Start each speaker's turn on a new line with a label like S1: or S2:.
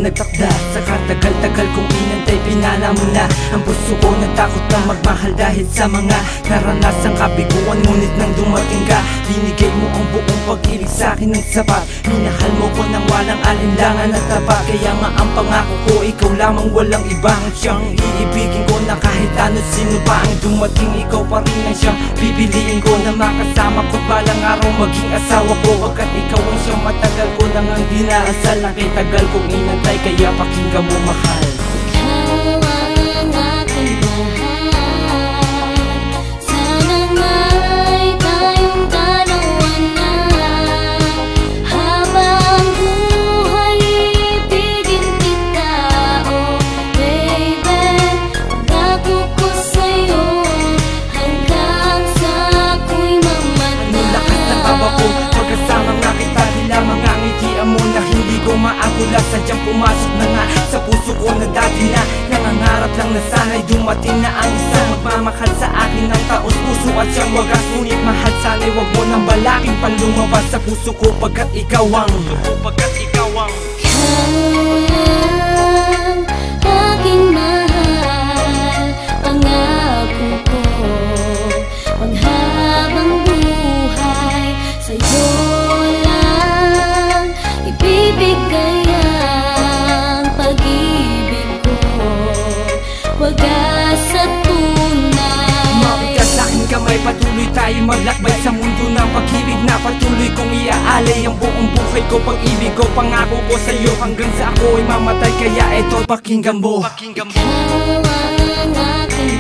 S1: nagtakda sa katagal-tagal kong inantay, pinala mo na ang puso ko. Natakot na magmahal dahil sa mga naranasang kabiguan, ngunit nang dumating ka, binigay mo ang buong pag-ibig sa'kin ng sapat. Minahal mo ko nang walang alinlangan at tapat. Kaya nga ang pangako ko, ikaw lamang, walang ibang siyang iibigin ko. Na kahit ano sino pa ang dumating, ikaw pa rin ang siyang pipiliin ko na makasama ko balang araw maging asawa ko. Pagkat ikaw ang siyang matagal ko nang ang dinaasal. Nakitagal kong inantay, kaya pakinggan mo mahal.
S2: Ikaw ang aking mahal, sana nga'y tayong dalawa na. Habang buhay ibigin kita, oh baby. Pangako ko sa'yo hanggang sa ako'y mamatay.
S1: Ang lakas ng tawa ko pagkasama nga kita, tila mga ngitian mo na hindi ko maakula. Sadyang pumasok na nga sa puso ko na dati na nangangarap lang na sana'y dumating na ang isang magmamahal sa akin ng taos puso at siyang wagas. Ngunit mahal, sana'y wag mo nang balaking pang lumabas sa puso ko, pagkat ikaw ang
S2: Ikaw ang aking mahal, pangako ko panghabang buhay. Sa'yo lang ibibigay ang pag-ibig ko, wagas at tunay.
S1: Mapit ka sa'king kamay, patuloy tayo maglakbay sa mundo ng pag-ibig na patuloy kong iaalay ang buong buhay ko. Pag-ibig ko, pangako ko sa'yo hanggang sa ako'y mamatay. Kaya eto, pakinggan mo.
S2: Ikaw ang aking